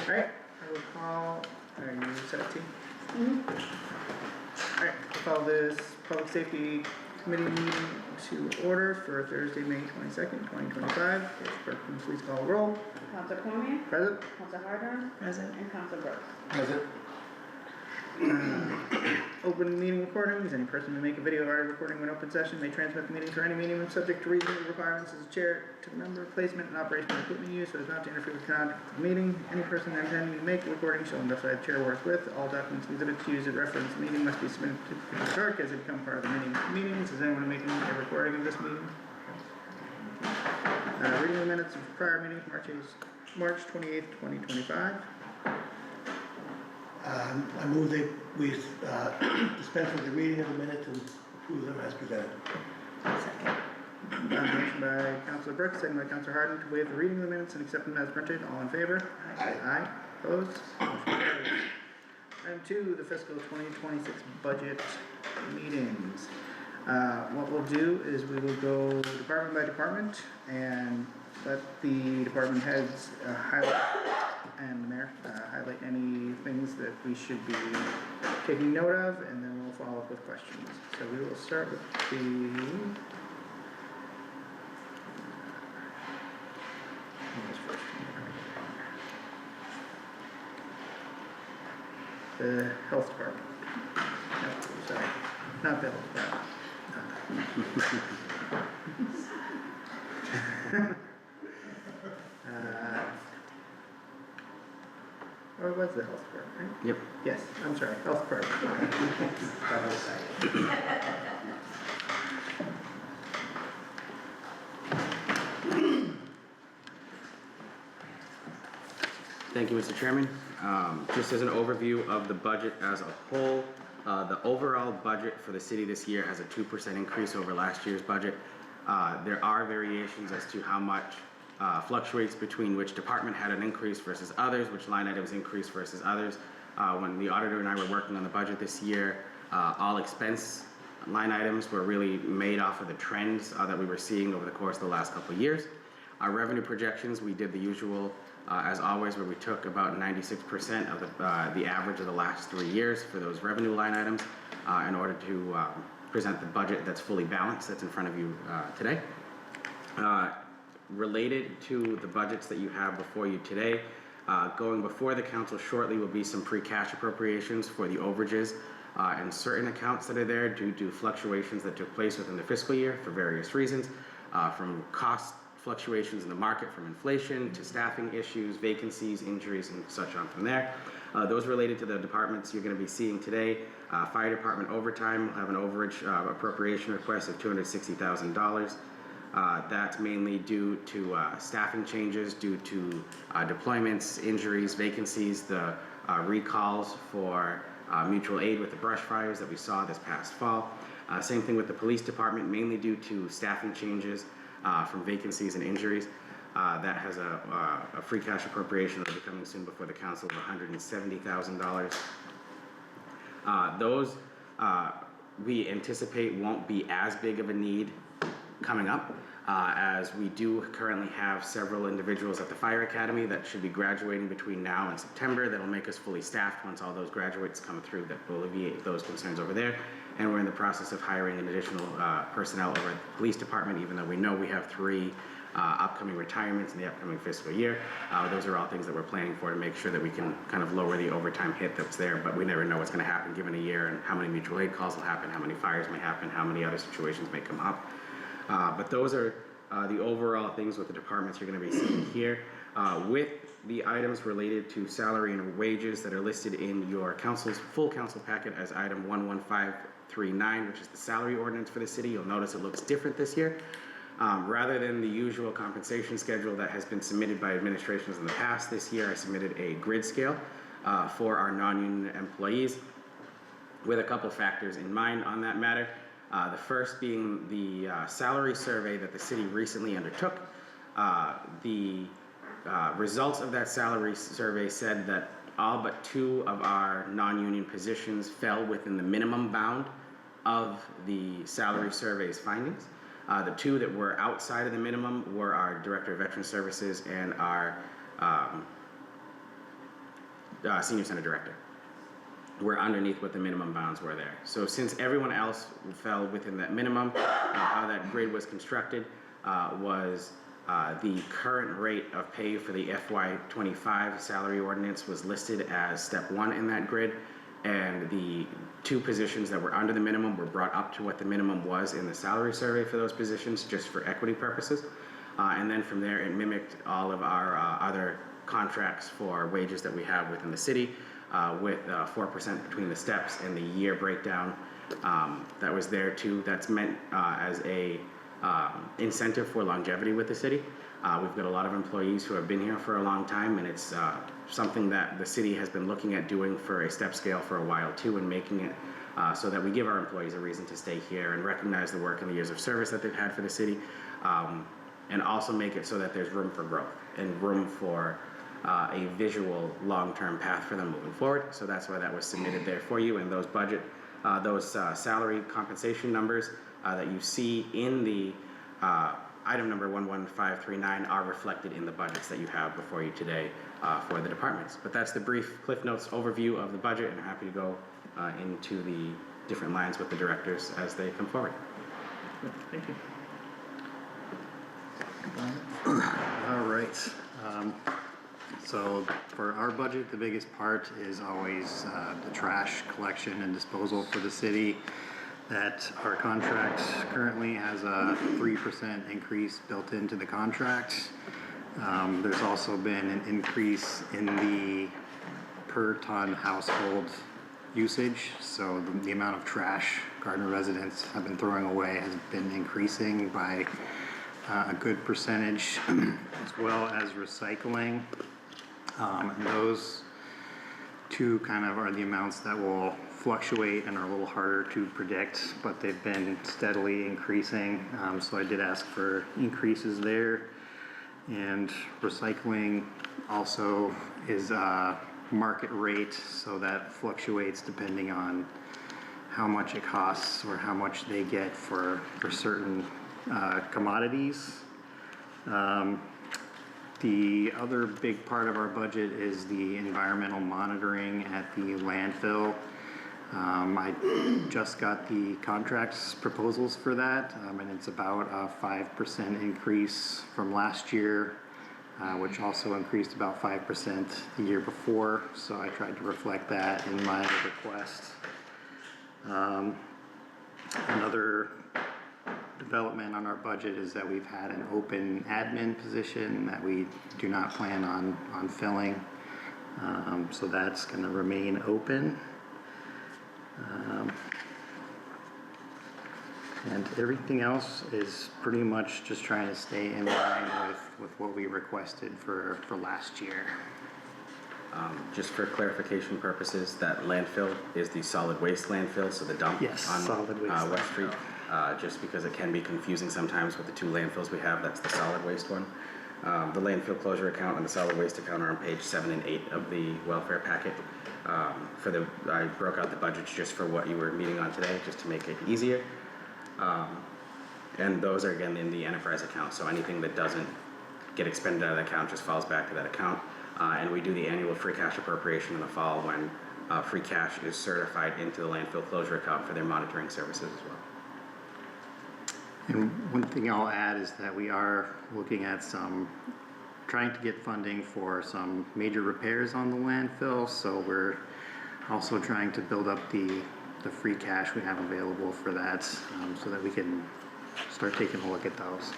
Alright, I will call, are you 17? Alright, I'll call this Public Safety Committee meeting to order for Thursday, May 22nd, 2025. Clerk, please call the roll. Councilor Cormier? Present? Councilor Gardner? Present. And Councilor Brooks? Present. Open meeting recordings. Any person may make a video or audio recording when open session may transmit the meeting for any meeting subject to reasonable requirements as a chair to the member, placement, and operation of equipment used so as not to interfere with conduct of the meeting. Any person intending to make a recording shall notify the chair works with. All documents and exhibits used at reference the meeting must be submitted to the clerk as they become part of the meetings. Is anyone making a recording of this meeting? Reading the minutes of prior meetings, March 28th, 2025. I move that we dispense with the reading of the minutes and approve them as presented. Second. Motion by Councilor Brooks, second by Councilor Harden to waive the reading of the minutes and accept them as printed. All in favor? Aye. Aye. Opposed? Motion carries. Item 2, the fiscal 2026 budget meetings. What we'll do is we will go department by department and let the department heads highlight and the mayor highlight any things that we should be taking note of, and then we'll follow up with questions. So we will start with the health department. No, sorry, not the health department. Or was the health department, right? Yep. Yes, I'm sorry, health department. Thank you, Mr. Chairman. Just as an overview of the budget as a whole, the overall budget for the city this year has a 2% increase over last year's budget. There are variations as to how much fluctuates between which department had an increase versus others, which line items increased versus others. When the auditor and I were working on the budget this year, all expense line items were really made off of the trends that we were seeing over the course of the last couple of years. Our revenue projections, we did the usual, as always, where we took about 96% of the average of the last 3 years for those revenue line items in order to present the budget that's fully balanced that's in front of you today. Related to the budgets that you have before you today, going before the council shortly will be some free cash appropriations for the overages and certain accounts that are there due to fluctuations that took place within the fiscal year for various reasons, from cost fluctuations in the market, from inflation to staffing issues, vacancies, injuries, and such on from there. Those related to the departments you're going to be seeing today. Fire department overtime will have an overage appropriation request of $260,000. That's mainly due to staffing changes, due to deployments, injuries, vacancies, the recalls for mutual aid with the brush fires that we saw this past fall. Same thing with the police department, mainly due to staffing changes from vacancies and injuries. That has a free cash appropriation that will be coming soon before the council of $170,000. Those we anticipate won't be as big of a need coming up, as we do currently have several individuals at the fire academy that should be graduating between now and September that will make us fully staffed once all those graduates come through, that will alleviate those concerns over there. And we're in the process of hiring an additional personnel over at the police department, even though we know we have 3 upcoming retirements in the upcoming fiscal year. Those are all things that we're planning for to make sure that we can kind of lower the overtime hit that's there, but we never know what's going to happen given a year and how many mutual aid calls will happen, how many fires may happen, how many other situations may come up. But those are the overall things with the departments you're going to be seeing here. With the items related to salary and wages that are listed in your full council packet as item 11539, which is the salary ordinance for the city, you'll notice it looks different this year. Rather than the usual compensation schedule that has been submitted by administrations in the past, this year I submitted a grid scale for our non-union employees with a couple factors in mind on that matter. The first being the salary survey that the city recently undertook. The results of that salary survey said that all but 2 of our non-union positions fell within the minimum bound of the salary survey's findings. The 2 that were outside of the minimum were our Director of Veteran Services and our senior center director. We're underneath what the minimum bounds were there. So since everyone else fell within that minimum, how that grid was constructed was the current rate of pay for the FY25 salary ordinance was listed as step 1 in that grid, and the 2 positions that were under the minimum were brought up to what the minimum was in the salary survey for those positions, just for equity purposes. And then from there, it mimicked all of our other contracts for wages that we have within the city, with 4% between the steps and the year breakdown that was there too. That's meant as a incentive for longevity with the city. We've got a lot of employees who have been here for a long time, and it's something that the city has been looking at doing for a step scale for a while too, and making it so that we give our employees a reason to stay here and recognize the work and the years of service that they've had for the city, and also make it so that there's room for growth and room for a visual long-term path for them moving forward. So that's why that was submitted there for you, and those salary compensation numbers that you see in the item number 11539 are reflected in the budgets that you have before you today for the departments. But that's the brief Cliff Notes overview of the budget, and I'm happy to go into the different lines with the directors as they come forward. Good, thank you. All right. So for our budget, the biggest part is always the trash collection and disposal for the city. That our contract currently has a 3% increase built into the contract. There's also been an increase in the per ton household usage. So the amount of trash Gardner residents have been throwing away has been increasing by a good percentage, as well as recycling. And those 2 kind of are the amounts that will fluctuate and are a little harder to predict, but they've been steadily increasing. So I did ask for increases there. And recycling also is a market rate, so that fluctuates depending on how much it costs or how much they get for certain commodities. The other big part of our budget is the environmental monitoring at the landfill. I just got the contracts proposals for that, and it's about a 5% increase from last year, which also increased about 5% the year before, so I tried to reflect that in my request. Another development on our budget is that we've had an open admin position that we do not plan on filling, so that's going to remain open. And everything else is pretty much just trying to stay in line with what we requested for last year. Just for clarification purposes, that landfill is the solid waste landfill, so the dump Yes, on solid waste West Street. Just because it can be confusing sometimes with the 2 landfills we have, that's the solid waste one. The landfill closure account and the solid waste account are on page 7 and 8 of the welfare packet. I broke out the budgets just for what you were meeting on today, just to make it easier. And those are again in the enterprise account, so anything that doesn't get expended out of that account just falls back to that account. And we do the annual free cash appropriation in the fall when free cash is certified into the landfill closure account for their monitoring services as well. And one thing I'll add is that we are looking at trying to get funding for some major repairs on the landfill, so we're also trying to build up the free cash we have available for that, so that we can start taking a look at those.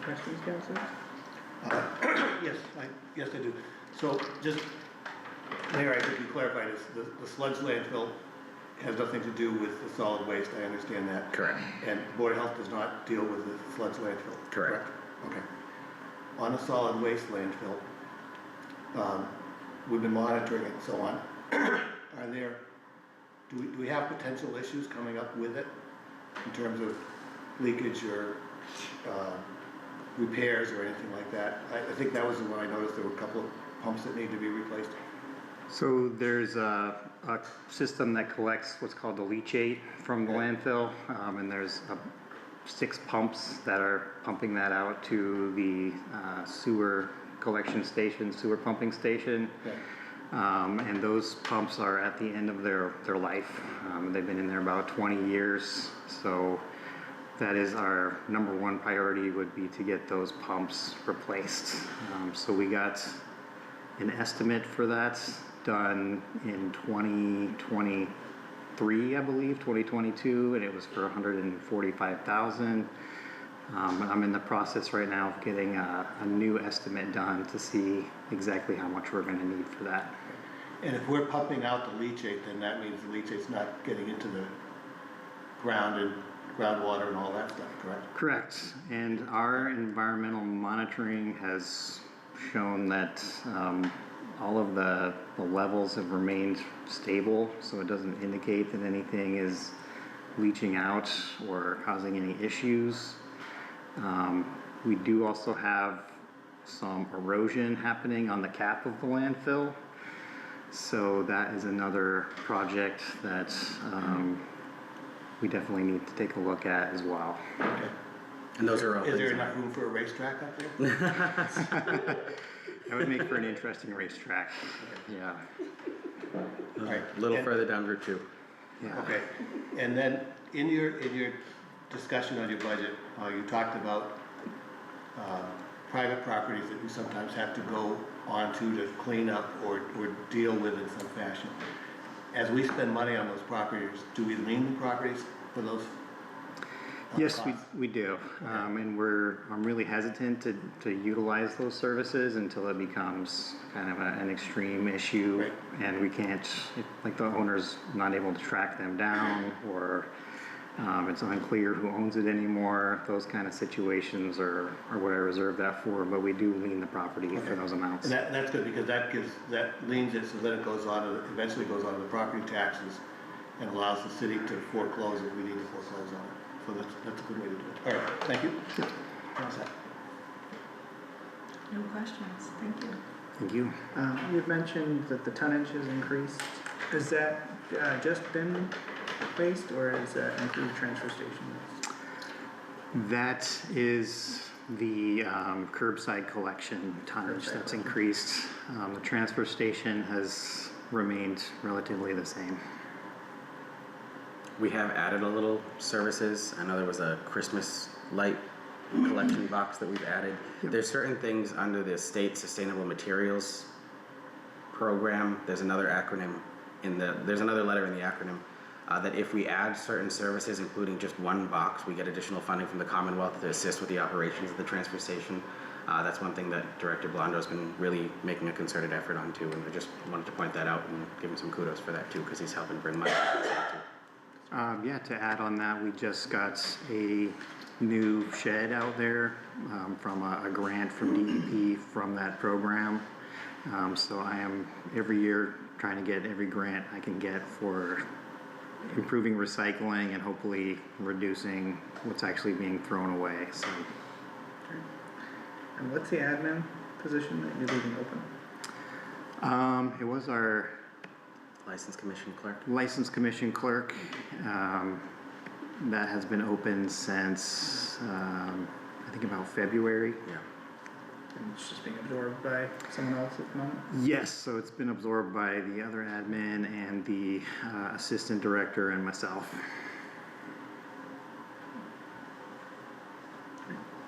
Questions, councilors? Yes, I do. So just, Mayor, I think you clarified this, the sludge landfill has nothing to do with the solid waste, I understand that. Correct. And Board of Health does not deal with the sludge landfill? Correct. Okay. On a solid waste landfill, we've been monitoring it and so on. Do we have potential issues coming up with it in terms of leakage or repairs or anything like that? I think that was the one I noticed, there were a couple of pumps that need to be replaced. So there's a system that collects what's called the leachate from the landfill, and there's 6 pumps that are pumping that out to the sewer collection station, sewer pumping station. Okay. And those pumps are at the end of their life. They've been in there about 20 years, so that is our number one priority, would be to get those pumps replaced. So we got an estimate for that done in 2023, I believe, 2022, and it was for $145,000. I'm in the process right now of getting a new estimate done to see exactly how much we're gonna need for that. And if we're pumping out the leachate, then that means the leachate's not getting into the ground and groundwater and all that stuff, correct? Correct, and our environmental monitoring has shown that all of the levels have remained stable, so it doesn't indicate that anything is leaching out or causing any issues. We do also have some erosion happening on the cap of the landfill, so that is another project that we definitely need to take a look at as well. Okay. And those are all Is there things. enough room for a racetrack up there? That would make for an interesting racetrack. Yeah. All right. A little And- further down Route 2. Yeah. Okay, and then in your discussion on your budget, you talked about private properties that you sometimes have to go onto to clean up or deal with in some fashion. As we spend money on those properties, do we lien the properties for those Yes, costs? we do. Okay. And I'm really hesitant to utilize those services until it becomes kind of an extreme issue. Right. And we can't, like the owner's not able to track them down, or it's unclear who owns it anymore. Those kind of situations are what I reserve that for, but we do lien the property for those amounts. And that's good, because that liens it, so then it goes on, eventually goes on to the property taxes and allows the city to foreclose if we need to foreclose on it. So that's a good way to do it. All right, thank you. How's that? No questions, thank you. Thank you. You've mentioned that the tonnage has increased. Is that just bin waste, or is that include transfer station waste? That is the curbside collection tonnage that's increased. The transfer station has remained relatively the same. We have added a little services. I know there was a Christmas light collection box that we've added. Yep. There's certain things under the state sustainable materials program. There's another acronym there's another letter in the acronym that if we add certain services, including just one box, we get additional funding from the Commonwealth to assist with the operations of the transfer station. That's one thing that Director Blondo's been really making a concerted effort on too, and I just wanted to point that out and give him some kudos for that too, because he's helping bring money to the city too. Yeah, to add on that, we just got a new shed out there from a grant from DEP from that program. So I am every year trying to get every grant I can get for improving recycling and hopefully reducing what's actually being thrown away. So And what's the admin position that you're leaving open? it was our License Commission Clerk. License Commission Clerk. That has been open since I think about February. Yeah. And it's just being absorbed by someone else at the moment? Yes, so it's been absorbed by the other admin and the assistant director and myself.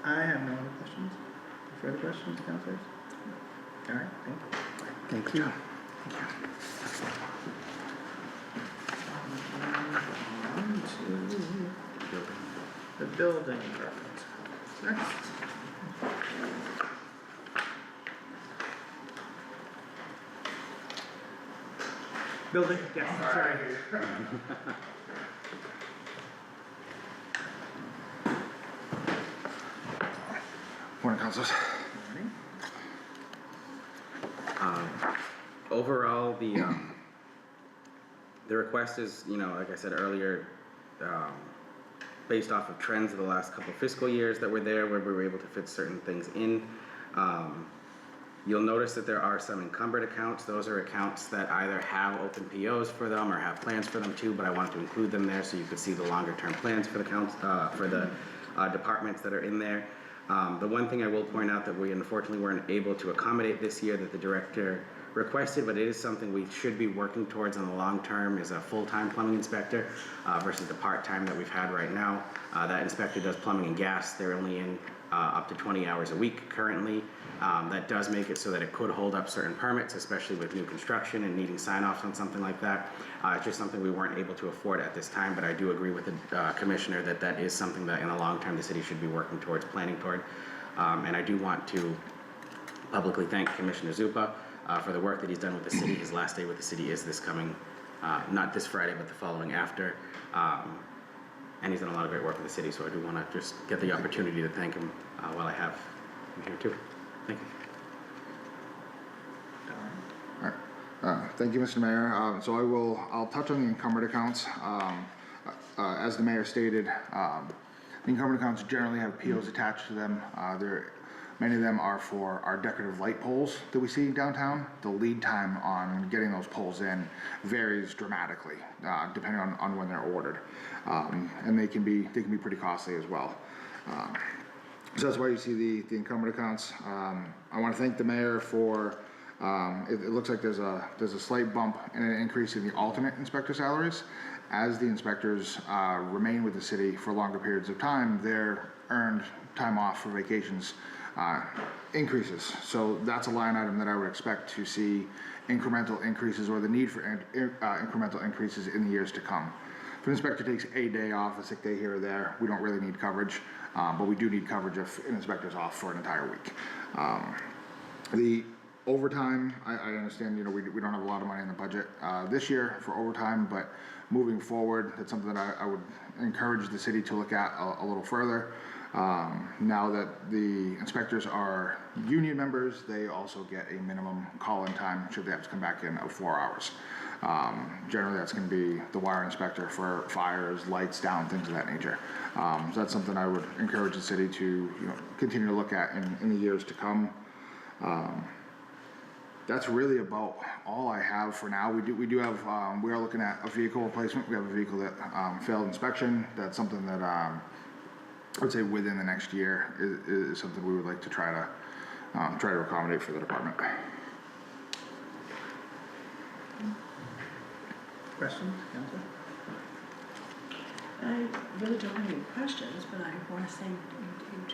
I have no other questions. Further questions, councilors? All right, thank you. Thank you. On to the building department. Next. Building, yes, sorry. Morning, councilors. Morning. Overall, the request is, like I said earlier, based off of trends of the last couple of fiscal years that were there, where we were able to fit certain things in. You'll notice that there are some encumbered accounts. Those are accounts that either have open POs for them or have plans for them too, but I wanted to include them there so you could see the longer term plans for the departments that are in there. The one thing I will point out that we unfortunately weren't able to accommodate this year that the director requested, but it is something we should be working towards in the long term, is a full-time plumbing inspector versus the part-time that we've had right now. That inspector does plumbing and gas. They're only in up to 20 hours a week currently. That does make it so that it could hold up certain permits, especially with new construction and needing sign-offs on something like that. It's just something we weren't able to afford at this time, but I do agree with the commissioner that that is something that in the long term the city should be working towards, planning toward. And I do want to publicly thank Commissioner Zupa for the work that he's done with the city. His last day with the city is this coming, not this Friday, but the following after. And he's done a lot of great work with the city, so I do want to just get the opportunity to thank him while I have him here too. Thank you. Thank you, Mr. Mayor. I'll touch on the encumbered accounts. As the mayor stated, the encumbered accounts generally have POs attached to them. Many of them are for our decorative light poles that we see downtown. The lead time on getting those poles in varies dramatically, depending on when they're ordered. And they can be pretty costly as well. So that's why you see the encumbered accounts. I want to thank the mayor for, it looks like there's a slight bump and an increase in the alternate inspector salaries. As the inspectors remain with the city for longer periods of time, their earned time off for vacations increases. So that's a line item that I would expect to see incremental increases, or the need for incremental increases in the years to come. If an inspector takes a day off, a sick day here or there, we don't really need coverage, but we do need coverage if an inspector's off for an entire week. The overtime, I understand, we don't have a lot of money in the budget this year for overtime, but moving forward, that's something that I would encourage the city to look at a little further. Now that the inspectors are union members, they also get a minimum call-in time should they have to come back in of 4 hours. Generally that's going to be the wire inspector for fires, lights down, things of that nature. So that's something I would encourage the city to continue to look at in the years to come. That's really about all I have for now. We are looking at a vehicle replacement. We have a vehicle that failed inspection. That's something that I would say within the next year is something we would like to try to accommodate for the department. Questions, Councilor? I really don't have any questions, but I want to say you've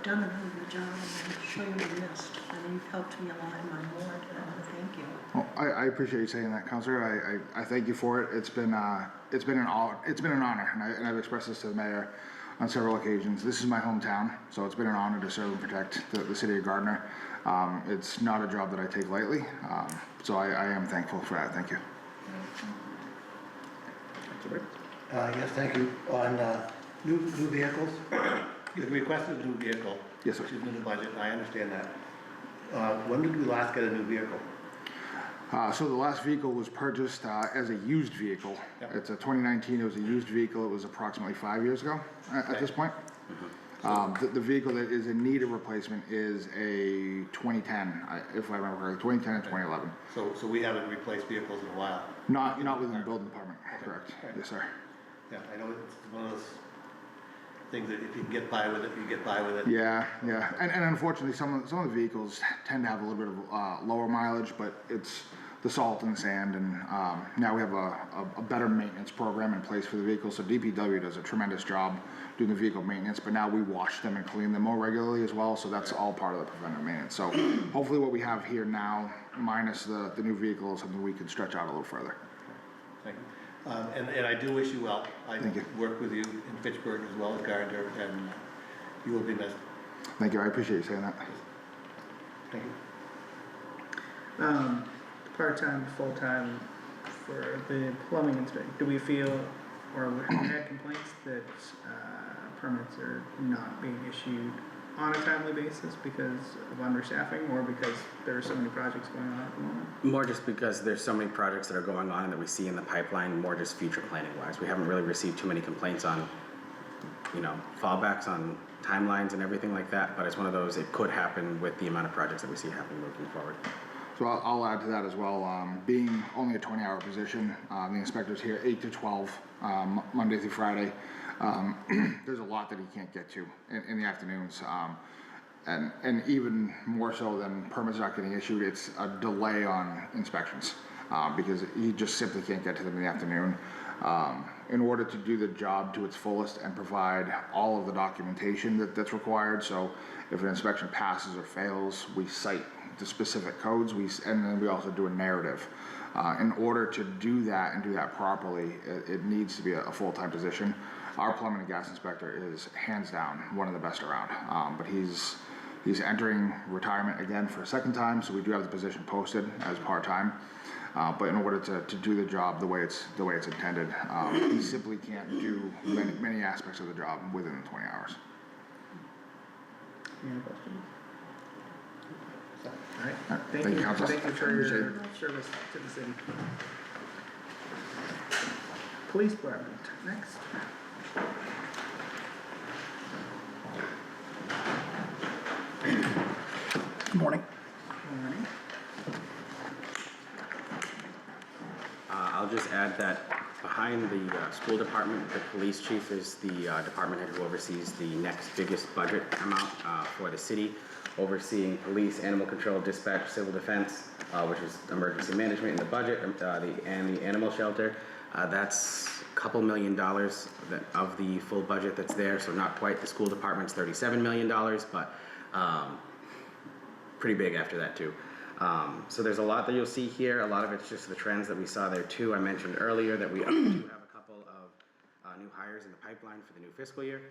done a really good job, and I'm sure you missed, and you've helped me a lot in my ward, and I want to thank you. Well, I appreciate you saying that, Councilor. I thank you for it. It's been an honor, and I've expressed this to the mayor on several occasions. This is my hometown, so it's been an honor to serve and protect the city of Gardner. It's not a job that I take lightly, so I am thankful for that. Thank you. Yes, thank you. On new vehicles, you requested a new vehicle. Yes, sir. Which is in the budget, I understand that. When did we last get a new vehicle? So the last vehicle was purchased as a used vehicle. Yep. It's a 2019, it was a used vehicle. It was approximately 5 years ago at this point. The vehicle that is in need of replacement is a 2010, if I remember correctly, 2010 and 2011. So we haven't replaced vehicles in a while. Not within the building department, correct. Okay. Yes, sir. Yeah, I know it's one of those things that if you can get by with it, you get by with it. Yeah. And unfortunately, some of the vehicles tend to have a little bit of lower mileage, but it's the salt and the sand, and now we have a better maintenance program in place for the vehicles. So DPW does a tremendous job doing the vehicle maintenance, but now we wash them and clean them more regularly as well, so that's all part of the preventive maintenance. So hopefully what we have here now, minus the new vehicle, is something we can stretch out a little further. Thank you. And I do wish you well. Thank you. Worked with you in Fitchburg as well as Gardner, and you will be missed. Thank you, I appreciate you saying that. Thank you. Part-time, full-time for the plumbing inspector, do we feel, or have we had complaints that permits are not being issued on a timely basis because of understaffing, or because there are so many projects going on at the moment? More just because there's so many projects that are going on and that we see in the pipeline, more just future planning wise. We haven't really received too many complaints on, fallbacks on timelines and everything like that, but it's one of those, it could happen with the amount of projects that we see happening moving forward. So I'll add to that as well. Being only a 20-hour position, the inspector's here 8 to 12, Monday through Friday. There's a lot that he can't get to in the afternoons. And even more so than permits not getting issued, it's a delay on inspections, because he just simply can't get to them in the afternoon. In order to do the job to its fullest and provide all of the documentation that's required, so if an inspection passes or fails, we cite the specific codes, and then we also do a narrative. In order to do that and do that properly, it needs to be a full-time position. Our plumbing and gas inspector is hands down one of the best around, but he's entering retirement again for a second time, so we do have the position posted as part-time. But in order to do the job the way it's intended, he simply can't do many aspects of the job within the 20 hours. Any questions? All right, Thank you, Council. Thank you for Appreciate your it. service to the city. Police department, next. Good morning. Morning. I'll just add that behind the school department, the police chief is the department head who oversees the next biggest budget amount for the city, overseeing police, animal control, dispatch, civil defense, which is emergency management in the budget, and the animal shelter. That's a couple $1 million of the full budget that's there, so not quite. The school department's $37 million, but pretty big after that too. So there's a lot that you'll see here. A lot of it's just the trends that we saw there too. I mentioned earlier that we do have a couple of new hires in the pipeline for the new fiscal year.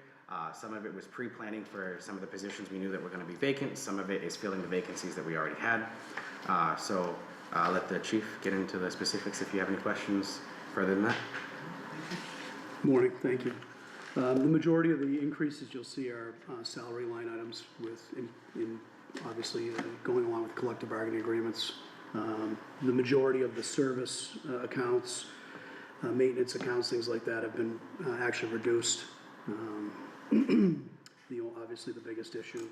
Some of it was pre-planning for some of the positions we knew that were going to be vacant. Some of it is filling the vacancies that we already had. So I'll let the chief get into the specifics if you have any questions further than that. Morning, thank you. The majority of the increases you'll see are salary line items with, obviously going along with collective bargaining agreements. The majority of the service accounts, maintenance accounts, things like that have been actually reduced. Obviously the biggest issue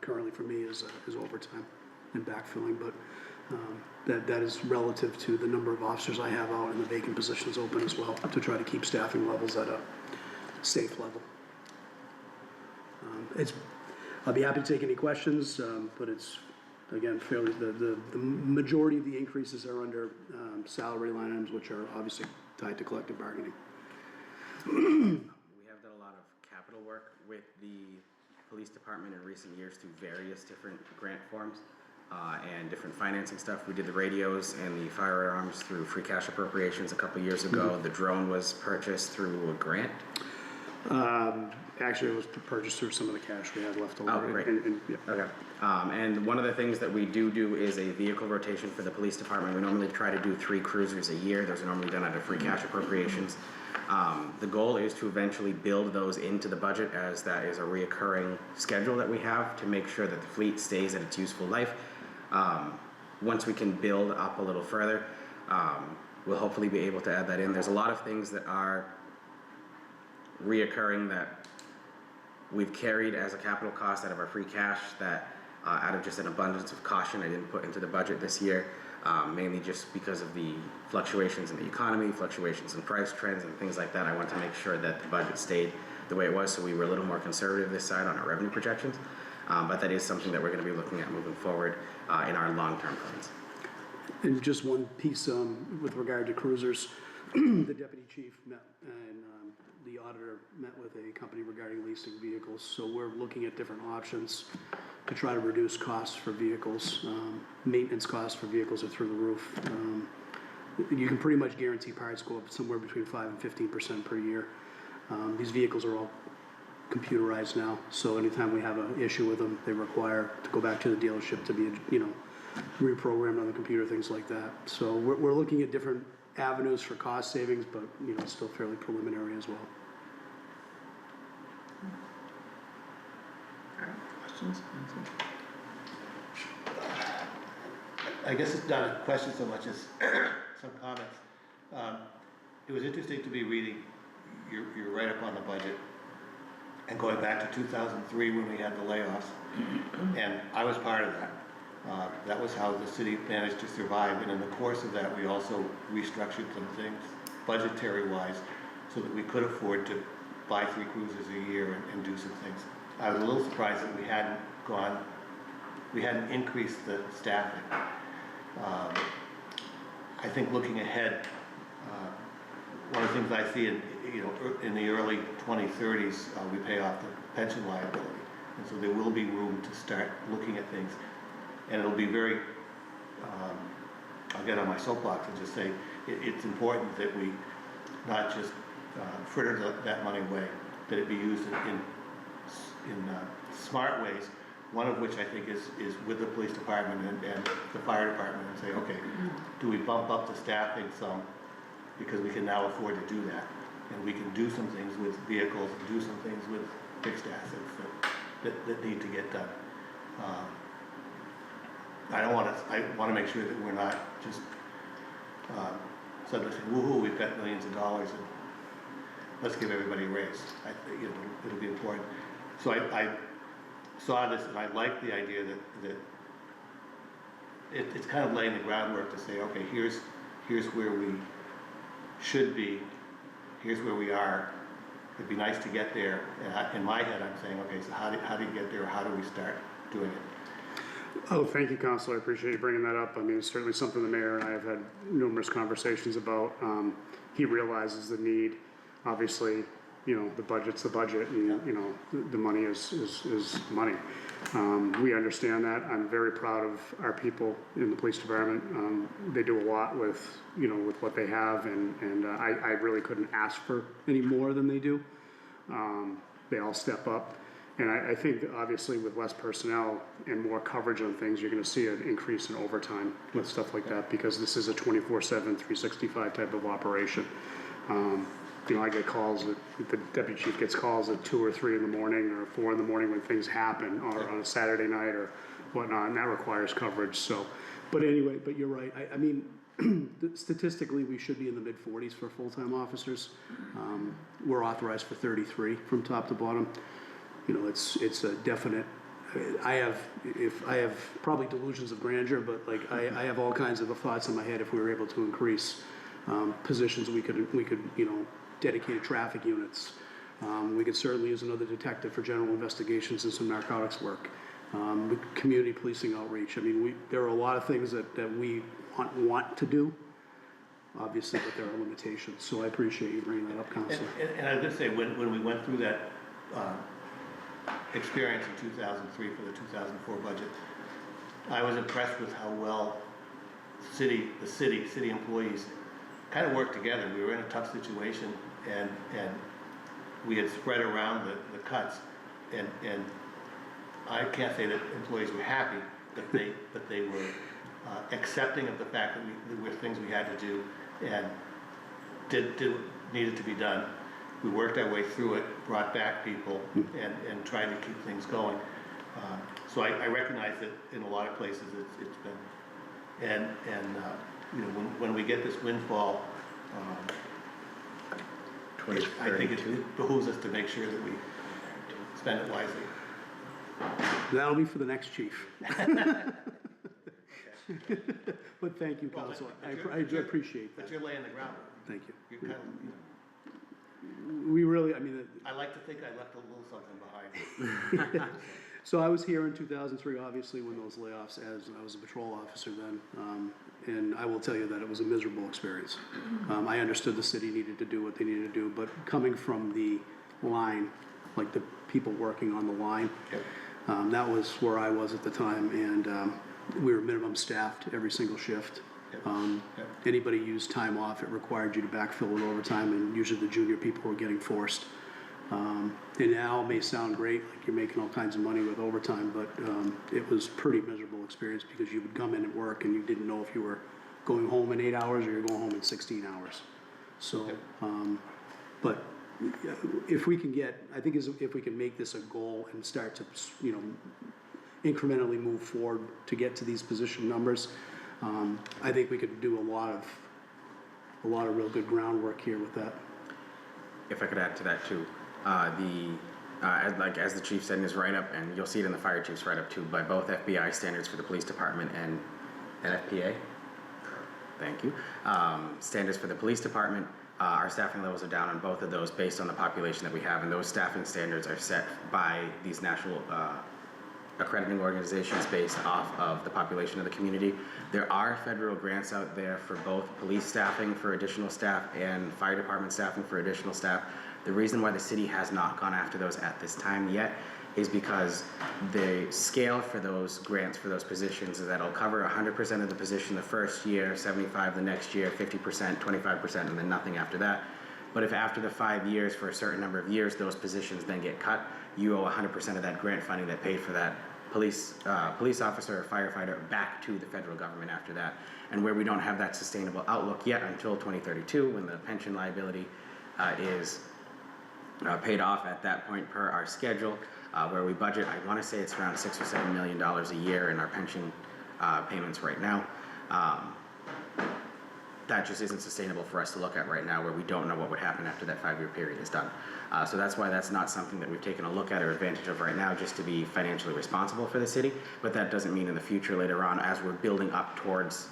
currently for me is overtime and backfilling, but that is relative to the number of officers I have out and the vacant positions open as well, to try to keep staffing levels at a safe level. I'll be happy to take any questions, but it's, again, fairly, the majority of the increases are under salary line items, which are obviously tied to collective bargaining. We have done a lot of capital work with the police department in recent years through various different grant forms and different financing stuff. We did the radios and the firearms through free cash appropriations a couple years ago. The drone was purchased through a grant. Actually, it was purchased through some of the cash we had left over. Oh, great. Yeah. Okay. And one of the things that we do is a vehicle rotation for the police department. We normally try to do 3 cruisers a year. Those are normally done out of free cash appropriations. The goal is to eventually build those into the budget, as that is a reoccurring schedule that we have to make sure that the fleet stays at its useful life. Once we can build up a little further, we'll hopefully be able to add that in. There's a lot of things that are reoccurring that we've carried as a capital cost out of our free cash that out of just an abundance of caution I didn't put into the budget this year, mainly just because of the fluctuations in the economy, fluctuations in price trends and things like that. I want to make sure that the budget stayed the way it was, so we were a little more conservative this side on our revenue projections, but that is something that we're going to be looking at moving forward in our long-term plans. And just one piece with regard to cruisers, the deputy chief met and the auditor met with a company regarding leasing vehicles. So we're looking at different options to try to reduce costs for vehicles. Maintenance costs for vehicles are through the roof. You can pretty much guarantee parts go up somewhere between 5 and 15% per year. These vehicles are all computerized now, so anytime we have an issue with them, they require to go back to the dealership to be, reprogrammed on the computer, things like that. So we're looking at different avenues for cost savings, but it's still fairly preliminary as well. Questions? I guess it's not a question so much as some comments. It was interesting to be reading, you're right up on the budget, and going back to 2003 when we had the layoffs, and I was part of that. That was how the city managed to survive, and in the course of that, we also restructured some things, budgetary-wise, so that we could afford to buy 3 cruisers a year and do some things. I was a little surprised that we hadn't increased the staffing. I think looking ahead, one of the things I see in the early 2030s, we pay off the pension liability, and so there will be room to start looking at things, and it'll be very. I'll get on my soapbox and just say it's important that we not just fritter that money away, that it be used in smart ways. One of which I think is with the police department and the fire department, and say, okay, do we bump up the staffing some, because we can now afford to do that, and we can do some things with vehicles, and do some things with fixed assets that need to get done. I want to make sure that we're not just suddenly saying, woohoo, we've got millions of dollars and let's give everybody a raise. It'll be important. So I saw this and I like the idea that it's kind of laying the groundwork to say, okay, here's where we should be, here's where we are. It'd be nice to get there. And in my head, I'm saying, okay, so how do you get there? How do we start doing it? Oh, thank you, Counselor. I appreciate you bringing that up. I mean, it's certainly something the mayor and I have had numerous conversations about. He realizes the need. Obviously, the budget's the budget, and the money is money. We understand that. I'm very proud of our people in the police department. They do a lot with with what they have, and I really couldn't ask for any more than they do. They all step up. And I think obviously with less personnel and more coverage on things, you're gonna see an increase in overtime with stuff like that, because this is a 24/7, 365 type of operation. I get calls, the deputy chief gets calls at 2 or 3 in the morning or 4 in the morning when things happen, or on a Saturday night or whatnot, and that requires coverage, so. But anyway, but you're right, I mean, statistically, we should be in the mid-40s for full-time officers. We're authorized for 33 from top to bottom. It's a definite, I have probably delusions of grandeur, but like I have all kinds of thoughts in my head. If we were able to increase positions, we could dedicated traffic units. We could certainly use another detective for general investigations and some narcotics work. Community policing outreach. I mean, there are a lot of things that we want to do, obviously, but there are limitations. So I appreciate you bringing that up, Counselor. And I was gonna say, when we went through that experience in 2003 for the 2004 budget, I was impressed with how well city employees kind of worked together. We were in a tough situation, and we had spread around the cuts, and I can't say that employees were happy, but they were accepting of the fact that there were things we had to do, and needed to be done. We worked our way through it, brought back people, and tried to keep things going. So I recognize that in a lot of places it's been, and when we get this windfall, I think it behooves us to make sure that we spend it wisely. That'll be for the next chief. But thank you, Counselor. I do appreciate that. But you're laying the groundwork. Thank you. You're kind of, We really, I mean, I like to think I left a little something behind. so I was here in 2003, obviously, when those layoffs, as I was a patrol officer then, and I will tell you that it was a miserable experience. I understood the city needed to do what they needed to do, but coming from the line, like the people working on the line, that was where I was at the time, and we were minimum staffed every single shift. Anybody used time off, it required you to backfill with overtime, and usually the junior people were getting forced. And now it may sound great, like you're making all kinds of money with overtime, but it was pretty miserable experience, because you would come in at work and you didn't know if you were going home in 8 hours or you're going home in 16 hours. So, but if we can get, I think if we can make this a goal and start to, incrementally move forward to get to these position numbers, I think we could do a lot of real good groundwork here with that. If I could add to that too, the as the chief said in his write-up, and you'll see it in the fire chief's write-up too, by both FBI standards for the police department and NFPA. Thank you. Standards for the police department, our staffing levels are down on both of those based on the population that we have, and those staffing standards are set by these national accrediting organizations based off of the population of the community. There are federal grants out there for both police staffing for additional staff and fire department staffing for additional staff. The reason why the city has not gone after those at this time yet is because the scale for those grants for those positions is that it'll cover 100% of the position the first year, 75% the next year, 50%, 25%, and then nothing after that. But if after the 5 years, for a certain number of years, those positions then get cut, you owe 100% of that grant funding that paid for that police officer or firefighter back to the federal government after that. And where we don't have that sustainable outlook yet until 2032, when the pension liability is paid off at that point per our schedule, where we budget, I want to say it's around $6 or $7 million a year in our pension payments right now. That just isn't sustainable for us to look at right now, where we don't know what would happen after that 5-year period is done. So that's why that's not something that we've taken a look at or advantage of right now, just to be financially responsible for the city. But that doesn't mean in the future later on, as we're building up towards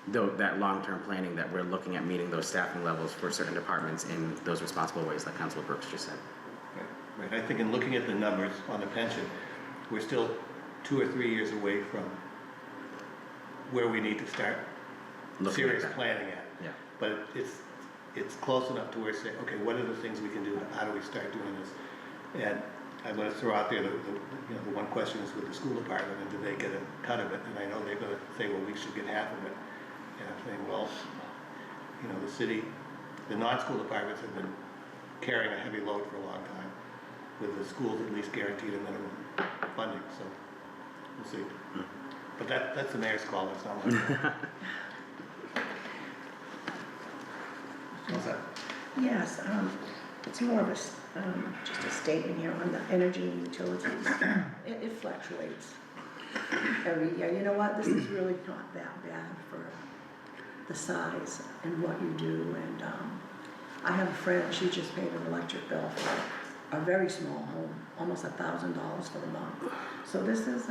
that long-term planning, that we're looking at meeting those staffing levels for certain departments in those responsible ways like Councilor Brooks just said. Right, I think in looking at the numbers on the pension, we're still 2 or 3 years away from where we need to start serious planning at. Yeah. But it's close enough to where say, okay, what are the things we can do? How do we start doing this? And I'm going to throw out there the one question is with the school department, and do they get a cut of it? And I know they're going to say, well, we should get half of it. And I'm saying, well, the city, the non-school departments have been carrying a heavy load for a long time, with the schools at least guaranteed a minimum funding. So we'll see. But that's the mayor's call. That's not mine. What's that? Yes, it's more of a, just a statement here on the energy and utilities. It fluctuates every year. You know what, this is really not that bad for the size and what you do. And I have a friend, she just paid an electric bill for a very small home, almost $1,000 for the month. So this is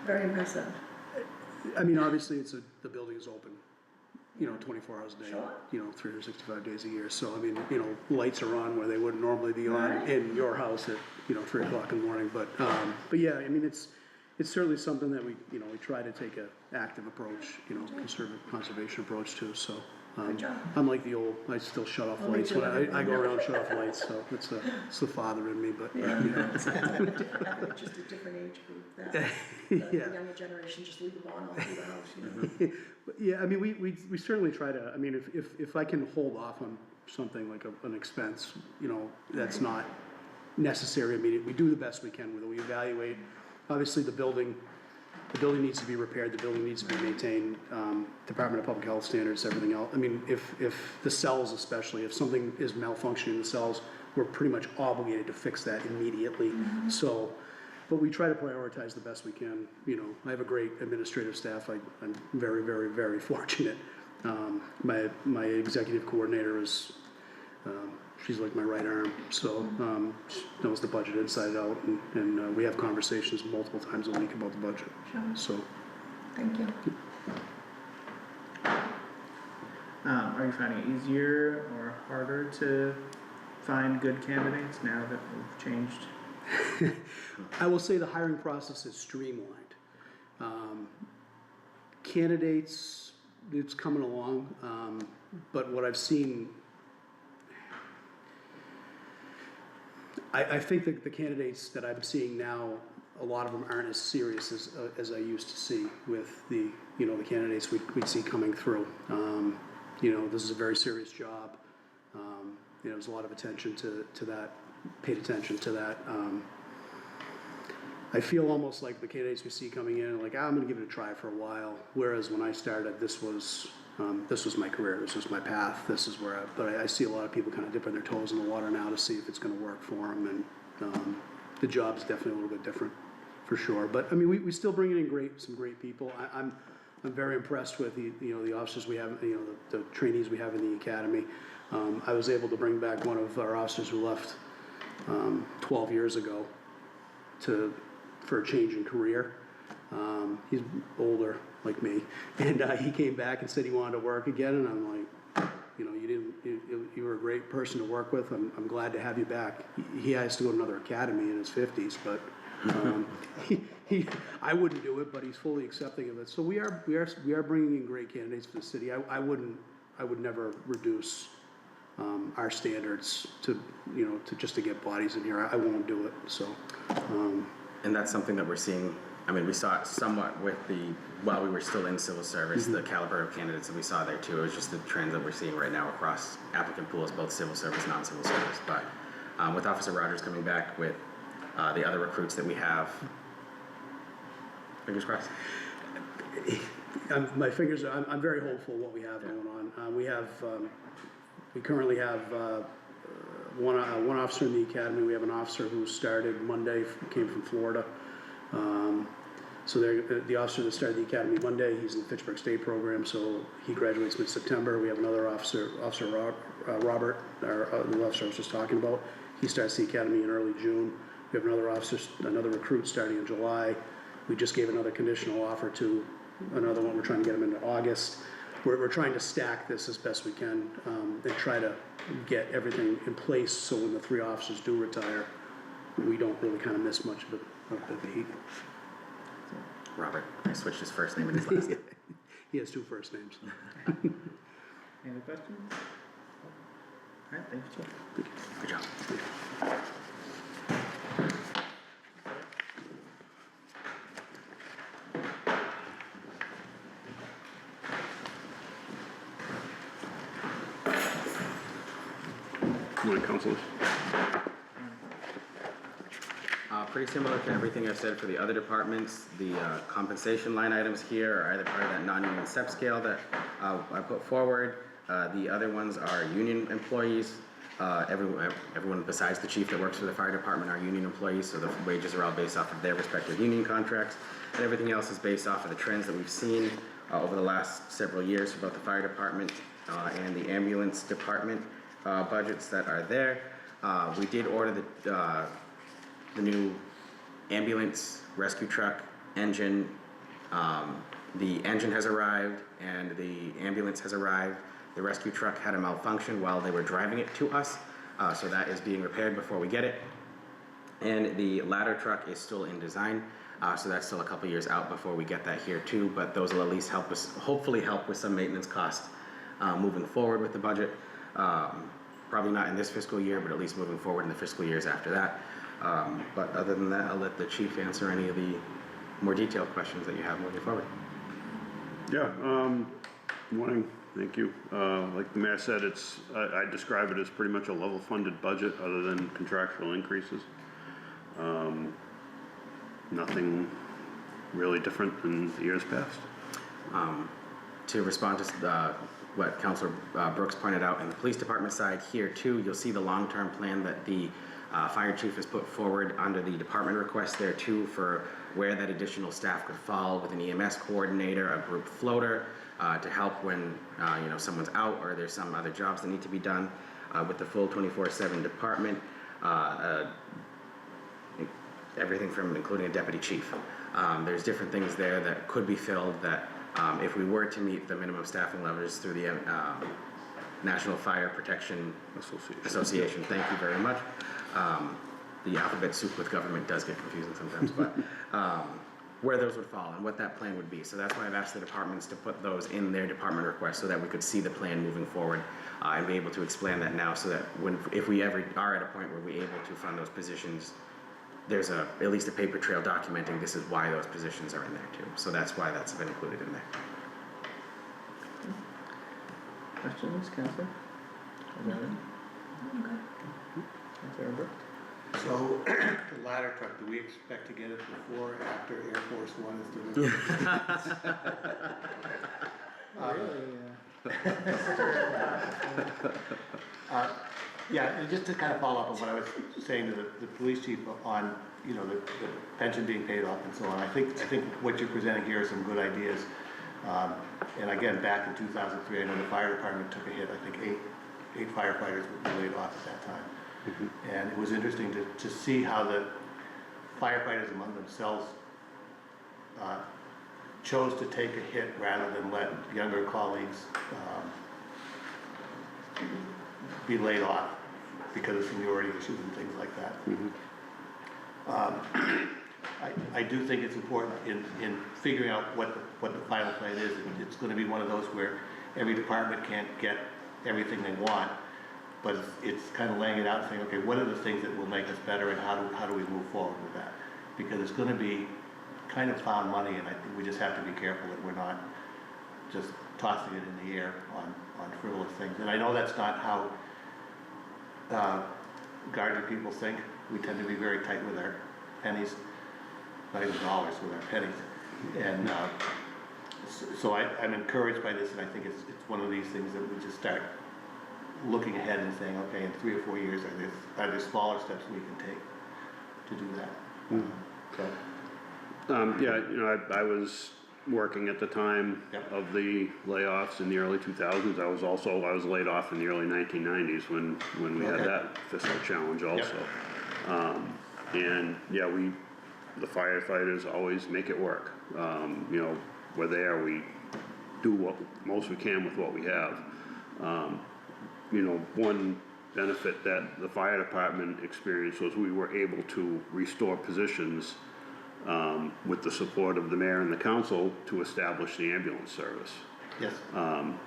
very impressive. I mean, obviously, the building is open, 24 hours a day, Sure. 365 days a year. So, I mean, lights are on where they wouldn't normally be on Right. in your house at, 3 o'clock in the morning. But yeah, I mean, it's certainly something that we try to take an active approach, conservation approach to. So, Good job. unlike the old, I still shut off Oh, me lights too. when I go around and shut off lights. So it's the father in me, but Yeah, it's just a different age group that the younger generation just leave them on all through the house, But yeah, I mean, we certainly try to, I mean, if I can hold off on something like an expense, that's not necessary immediately, we do the best we can with it. We evaluate, obviously, the building needs to be repaired, the building needs to be maintained, Department of Public Health standards, everything else. I mean, if the cells especially, if something is malfunctioning in the cells, we're pretty much obligated to fix that immediately. So, but we try to prioritize the best we can. I have a great administrative staff. I'm very, very, very fortunate. My executive coordinator is, she's like my right arm. So she knows the budget inside out, and we have conversations multiple times a week about the budget. Sure. So, Thank you. Are you finding it easier or harder to find good candidates now that we've changed? I will say the hiring process is streamlined. Candidates, it's coming along, but what I've seen, I think that the candidates that I'm seeing now, a lot of them aren't as serious as I used to see with the candidates we'd see coming through. This is a very serious job. There's a lot of attention to that, paid attention to that. I feel almost like the candidates we see coming in, like, I'm gonna give it a try for a while. Whereas when I started, this was my career, this was my path, this is where but I see a lot of people kind of dipping their toes in the water now to see if it's gonna work for them. And the job's definitely a little bit different, for sure. But I mean, we still bring in some great people. I'm very impressed with the officers we have, the trainees we have in the academy. I was able to bring back one of our officers who left 12 years ago for a change in career. He's older, like me, and he came back and said he wanted to work again, and I'm like, you know, you were a great person to work with. I'm glad to have you back. He has to go to another academy in his 50s, but I wouldn't do it, but he's fully accepting of it. So we are bringing in great candidates for the city. I would never reduce our standards to, you know, to get bodies in here. I won't do it. So. And that's something that we're seeing. I mean, we saw it somewhat while we were still in civil service, the caliber of candidates that we saw there too. It was just the trend that we're seeing right now across applicant pools, both civil service, non-civil service. But with Officer Rogers coming back, with the other recruits that we have, fingers crossed. I'm very hopeful what we have going on. We currently have one officer in the academy. We have an officer who started Monday, came from Florida. So the officer that started the academy Monday, he's in the Fitchburg State program, so he graduates mid-September. We have another officer, Robert, the officer I was just talking about. He starts the academy in early June. We have another recruit starting in July. We just gave another conditional offer to another one. We're trying to get him into August. We're trying to stack this as best we can and try to get everything in place so when the 3 officers do retire, we don't really kind of miss much of the heat. Robert, I switched his first name and his last name. He has 2 first names. Any other questions? All right, thank you, Chief. Good job. Morning, councilors. Pretty similar to everything I've said for the other departments. The compensation line items here are either part of that non-union step scale that I put forward. The other ones are union employees. Everyone besides the chief that works for the fire department are union employees, so the wages are all based off of their respective union contracts. And everything else is based off of the trends that we've seen over the last several years for both the fire department and the ambulance department budgets that are there. We did order the new ambulance rescue truck engine. The engine has arrived and the ambulance has arrived. The rescue truck had a malfunction while they were driving it to us, so that is being repaired before we get it. And the ladder truck is still in design, so that's still a couple years out before we get that here too, but those will at least help us, hopefully help with some maintenance costs moving forward with the budget. Probably not in this fiscal year, but at least moving forward in the fiscal years after that. But other than that, I'll let the chief answer any of the more detailed questions that you have moving forward. Yeah, morning, thank you. Like the mayor said, I describe it as pretty much a level funded budget other than contractual increases. Nothing really different than the years past. To respond to what Councilor Brooks pointed out in the police department side here too, you'll see the long-term plan that the fire chief has put forward under the department request there too for where that additional staff could fall with an EMS coordinator, a group floater to help when someone's out or there's some other jobs that need to be done with the full 24/7 department. Everything from including a deputy chief. There's different things there that could be filled that if we were to meet the minimum staffing levels through the National Fire Protection Association. Thank you very much. The alphabet soup with government does get confusing sometimes, but where those would fall and what that plan would be. So that's why I've asked the departments to put those in their department request so that we could see the plan moving forward and be able to explain that now so that if we ever are at a point where we're able to fund those positions, there's at least a paper trail documenting this is why those positions are in there too. So that's why that's been included in there. Questions, Councilor? Nothing. Okay. Councilor Brooks? So, the ladder truck, do we expect to get it before or after Air Force One is delivered? Yeah, and just to kind of follow up on what I was saying to the police chief on, the pension being paid off and so on. I think what you're presenting here are some good ideas. And again, back in 2003, I know the fire department took a hit. I think eight firefighters were laid off at that time. And it was interesting to see how the firefighters among themselves chose to take a hit rather than let younger colleagues be laid off because of seniority issues and things like that. I do think it's important in figuring out what the final plan is. It's gonna be one of those where every department can't get everything they want, but it's kind of laying it out and saying, okay, what are the things that will make us better and how do we move forward with that? Because it's gonna be kind of found money, and I think we just have to be careful that we're not just tossing it in the air on frivolous things. And I know that's not how Gardner people think. We tend to be very tight with our pennies, not even dollars, with our pennies. And so I'm encouraged by this, and I think it's one of these things that we just start looking ahead and saying, okay, in 3 or 4 years, are there smaller steps we can take to do that? Yeah, you know, I was working at the time Yep. of the layoffs in the early 2000s. I was laid off in the early 1990s when we had Okay. that fiscal challenge also. And yeah, the firefighters always make it work. You know, we're there, we do what most we can with what we have. You know, one benefit that the fire department experienced was we were able to restore positions with the support of the mayor and the council to establish the ambulance service, Yes.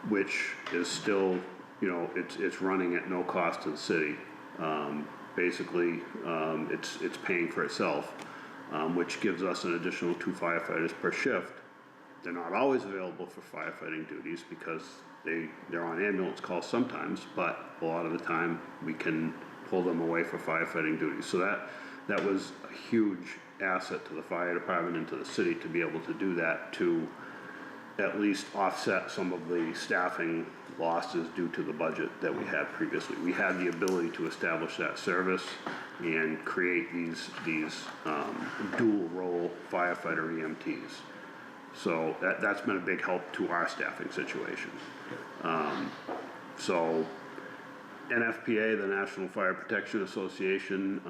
which is still, you know, it's running at no cost to the city. Basically, it's paying for itself, which gives us an additional 2 firefighters per shift. They're not always available for firefighting duties because they're on ambulance calls sometimes, but a lot of the time we can pull them away for firefighting duties. So that was a huge asset to the fire department and to the city to be able to do that, to at least offset some of the staffing losses due to the budget that we had previously. We had the ability to establish that service and create these dual role firefighter EMTs. So that's been a big help to our staffing situation. So NFPA, the National Fire Protection Association,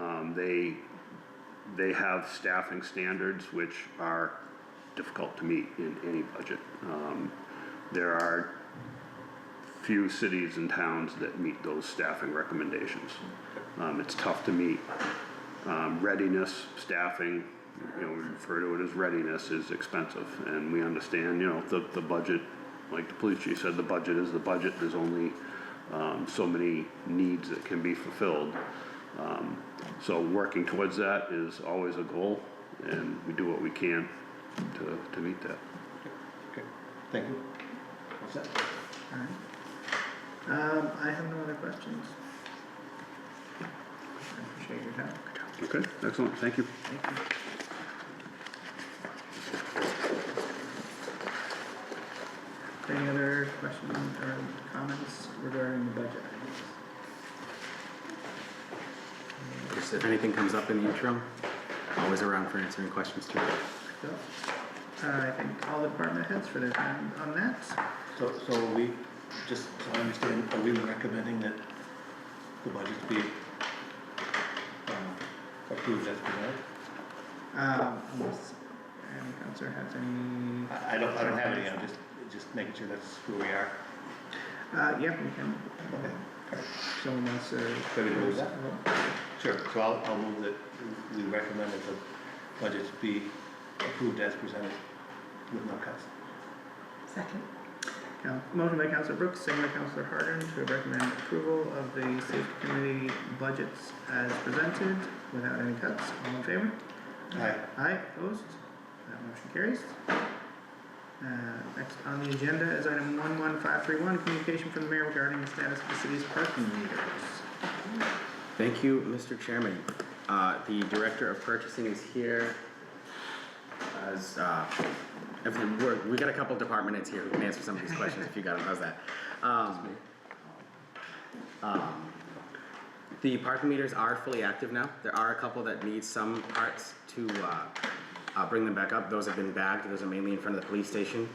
they have staffing standards which are difficult to meet in any budget. There are few cities and towns that meet those staffing recommendations. It's tough to meet. Readiness, staffing, you know, we refer to it as readiness, is expensive, and we understand, you know, the budget, like the police chief said, the budget is the budget. There's only so many needs that can be fulfilled. So working towards that is always a goal, and we do what we can to meet that. Okay, thank you. What's that? Alright. I have no other questions. I appreciate your time. Okay, excellent, thank you. Thank you. Any other questions or comments regarding the budget? Just if anything comes up in the interim, always around for answering questions too. So, I thank all the department heads for their time on that. So are we, just so I understand, are we recommending that the budget be approved as presented? Unless any counselor has any. I don't have any, I'm just making sure that's who we are. Yeah, we can. Okay. Someone wants to. Can we move that? Sure, so I'll move that we recommend that the budgets be approved as presented with no cuts. Second. Motion by Councilor Brooks, second by Councilor Harden to recommend approval of the safety committee budgets as presented without any cuts. All in favor? Aye. Aye, opposed? That motion carries. Next on the agenda is item 11531, communication from the mayor regarding the status of the city's parking meters. Thank you, Mr. Chairman. The Director of Purchasing is here. As, we got a couple department heads here who can answer some of these questions if you got them. How's that? The parking meters are fully active now. There are a couple that need some parts to bring them back up. Those have been bagged. Those are mainly in front of the police station.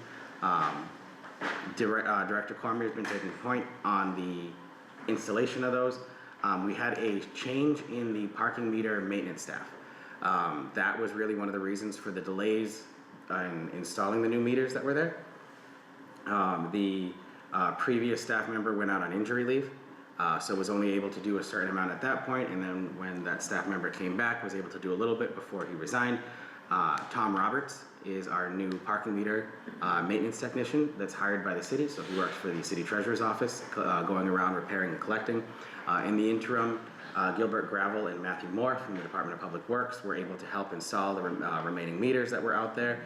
Director Cormier has been taking point on the installation of those. we had a change in the parking meter maintenance staff. That was really one of the reasons for the delays in installing the new meters that were there. The previous staff member went out on injury leave, so was only able to do a certain amount at that point, and then when that staff member came back, was able to do a little bit before he resigned. Tom Roberts is our new parking meter maintenance technician that's hired by the city, so he works for the city treasurer's office, going around repairing and collecting. In the interim, Gilbert Gravel and Matthew Moore from the Department of Public Works were able to help install the remaining meters that were out there.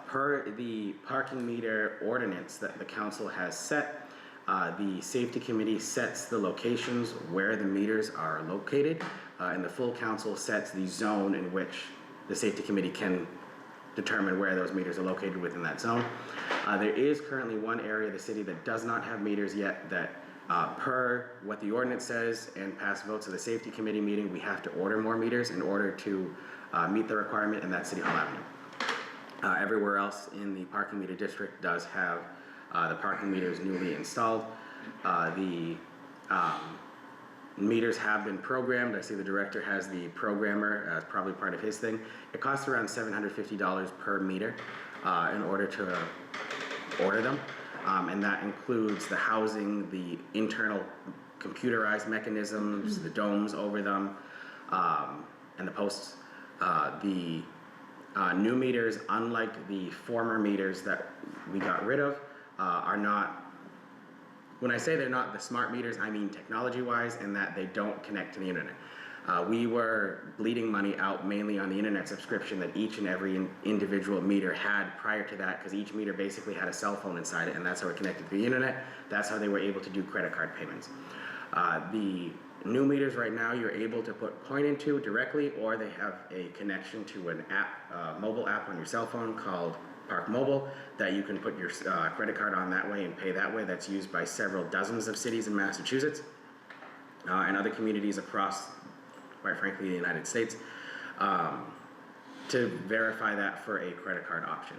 Per the parking meter ordinance that the council has set, the safety committee sets the locations where the meters are located, and the full council sets the zone in which the safety committee can determine where those meters are located within that zone. There is currently one area of the city that does not have meters yet that per what the ordinance says and past votes of the safety committee meeting, we have to order more meters in order to meet the requirement, and that's City Hall Avenue. Everywhere else in the parking meter district does have the parking meters newly installed. The meters have been programmed. I see the director has the programmer as probably part of his thing. It costs around $750 per meter in order to order them. And that includes the housing, the internal computerized mechanisms, the domes over them, and the posts. The new meters, unlike the former meters that we got rid of, are not, when I say they're not the smart meters, I mean technology-wise, and that they don't connect to the internet. We were bleeding money out mainly on the internet subscription that each and every individual meter had prior to that, because each meter basically had a cell phone inside it, and that's how it connected to the internet. That's how they were able to do credit card payments. The new meters right now, you're able to put coin into directly, or they have a connection to an app, mobile app on your cell phone called Park Mobile, that you can put your credit card on that way and pay that way. That's used by several dozens of cities in Massachusetts and other communities across, quite frankly, the United States, to verify that for a credit card option.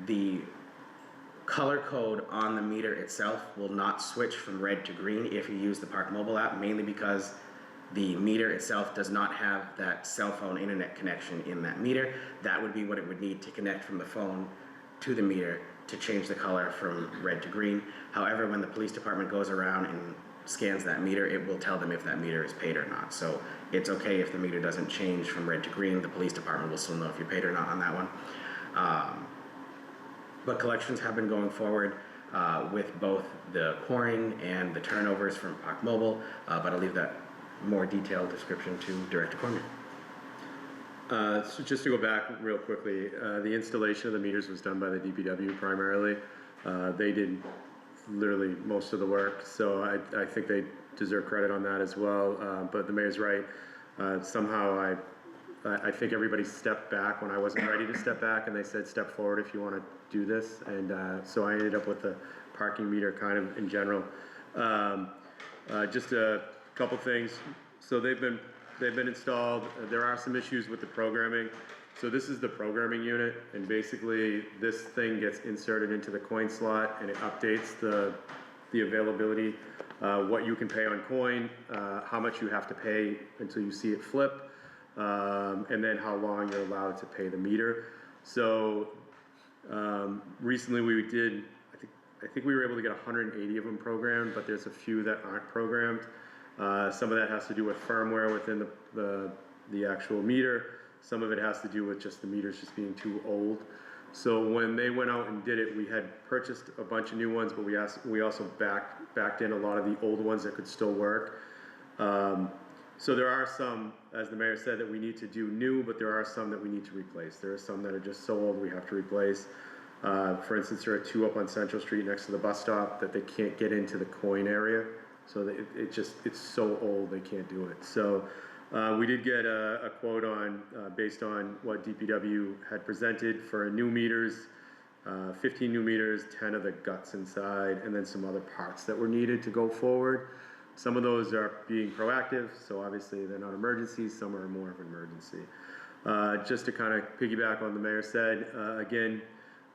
The color code on the meter itself will not switch from red to green if you use the Park Mobile app, mainly because the meter itself does not have that cell phone internet connection in that meter. That would be what it would need to connect from the phone to the meter to change the color from red to green. However, when the police department goes around and scans that meter, it will tell them if that meter is paid or not. So it's okay if the meter doesn't change from red to green. The police department will still know if you're paid or not on that one. But collections have been going forward with both the coin and the turnovers from Park Mobile, but I'll leave that more detailed description to Director Cormier. So just to go back real quickly, the installation of the meters was done by the DPW primarily. They did literally most of the work, so I think they deserve credit on that as well. But the mayor's right. Somehow I think everybody stepped back when I wasn't ready to step back, and they said step forward if you want to do this, and so I ended up with the parking meter kind of in general. Just a couple things. So they've been installed. There are some issues with the programming. So this is the programming unit, and basically this thing gets inserted into the coin slot, and it updates the availability, what you can pay on coin, how much you have to pay until you see it flip, and then how long you're allowed to pay the meter. So recently we did, I think we were able to get 180 of them programmed, but there's a few that aren't programmed. Some of that has to do with firmware within the actual meter. Some of it has to do with just the meters just being too old. So when they went out and did it, we had purchased a bunch of new ones, but we also backed in a lot of the old ones that could still work. So there are some, as the mayor said, that we need to do new, but there are some that we need to replace. There are some that are just so old we have to replace. For instance, there are two up on Central Street next to the bus stop that they can't get into the coin area. So it's so old they can't do it. So we did get a quote on, based on what DPW had presented for new meters, 15 new meters, 10 of the guts inside, and then some other parts that were needed to go forward. Some of those are being proactive, so obviously they're not emergencies, some are more of an emergency. Just to kind of piggyback on the mayor said, again,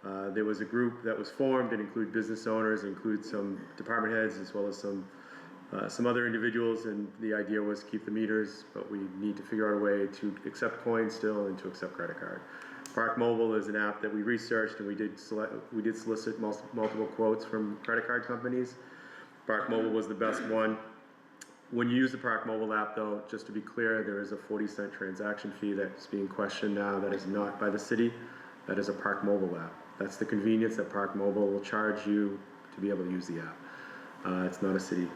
there was a group that was formed. It included business owners, include some department heads, as well as some some other individuals, and the idea was keep the meters, but we need to figure out a way to accept coins still and to accept credit card. Park Mobile is an app that we researched, and we did solicit multiple quotes from credit card companies. Park Mobile was the best one. When you use the Park Mobile app, though, just to be clear, there is a 40-cent transaction fee that's being questioned now. That is not by the city. That is a Park Mobile app. That's the convenience that Park Mobile will charge you to be able to use the app. It's not a city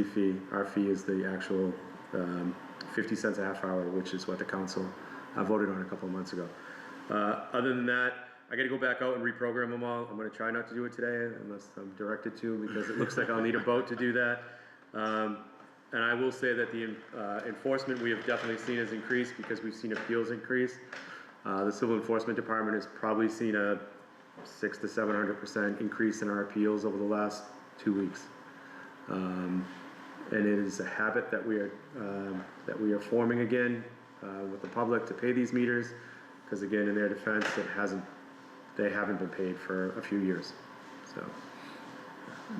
fee. Our fee is the actual 50 cents a half hour, which is what the council voted on a couple of months ago. Other than that, I gotta go back out and reprogram them all. I'm gonna try not to do it today unless I'm directed to, because it looks like I'll need a boat to do that. And I will say that the enforcement we have definitely seen has increased because we've seen appeals increase. The Civil Enforcement Department has probably seen a 600% to 700% increase in our appeals over the last 2 weeks. And it is a habit that we are forming again with the public to pay these meters, because again, in their defense, they haven't been paid for a few years. So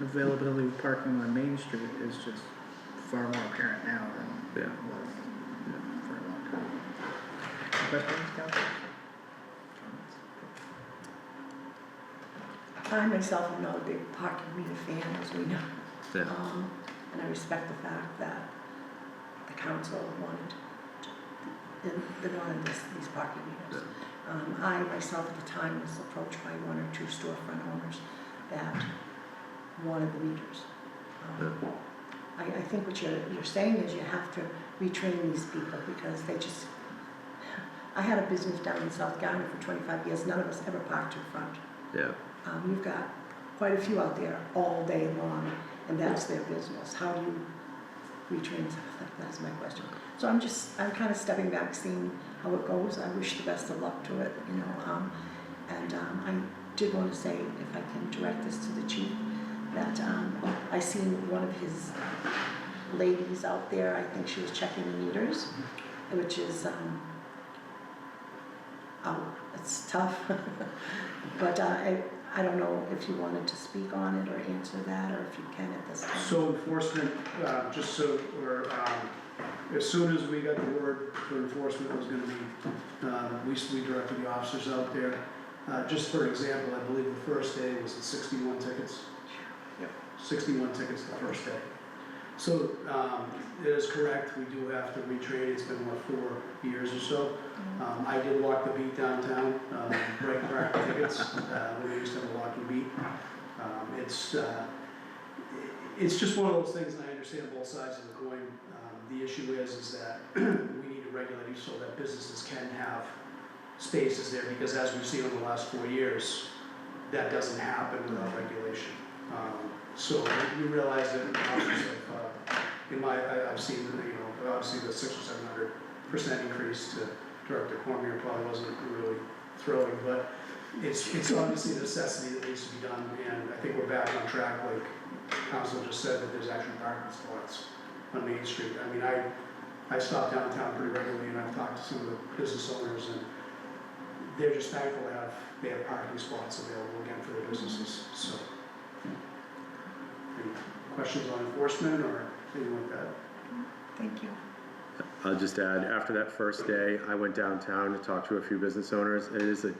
Availability of parking on Main Street is just far more apparent now than Yeah. it was for a long time. Questions, council? Comments? I myself am not a big parking meter fan, as we know. Yeah. And I respect the fact that the council wanted, they wanted these parking meters. I myself at the time was approached by 1 or 2 storefront owners that wanted the meters. I think what you're saying is you have to retrain these people, because they just, I had a business down in South Gardner for 25 years, none of us ever parked in front. Yeah. You've got quite a few out there all day long, and that's their business. How do you retrain something like that is my question. So I'm kind of stepping back, seeing how it goes. I wish the best of luck to it, you know. I did want to say, if I can direct this to the chief, that I seen one of his ladies out there. I think she was checking the meters, which is, it's tough. But I don't know if you wanted to speak on it or answer that, or if you can at this time. So enforcement, just so we're, as soon as we got the word for enforcement was gonna be, we directed the officers out there. Just for example, I believe the first day was at 61 tickets. Yep. 61 tickets the first day. So, it is correct, we do have to retrain. It's been, 4 years or so. I did walk the beat downtown, right prior to tickets, when we used to have a walking beat. It's just one of those things, and I understand both sides of the coin. The issue is that we need to regulate it so that businesses can have spaces there, because as we've seen over the last 4 years, that doesn't happen without regulation. So we realize that I've seen, obviously the 600 or 700% increase to Director Cormier probably wasn't really thrilling, but it's obviously a necessity that needs to be done, and I think we're back on track, like Council just said, that there's actually parking spots on Main Street. I mean, I stop downtown pretty regularly, and I've talked to some of the business owners, and they're just thankful they have parking spots available again for their businesses. So, any questions on enforcement or anything like that? Thank you. I'll just add, after that first day, I went downtown to talk to a few business owners, and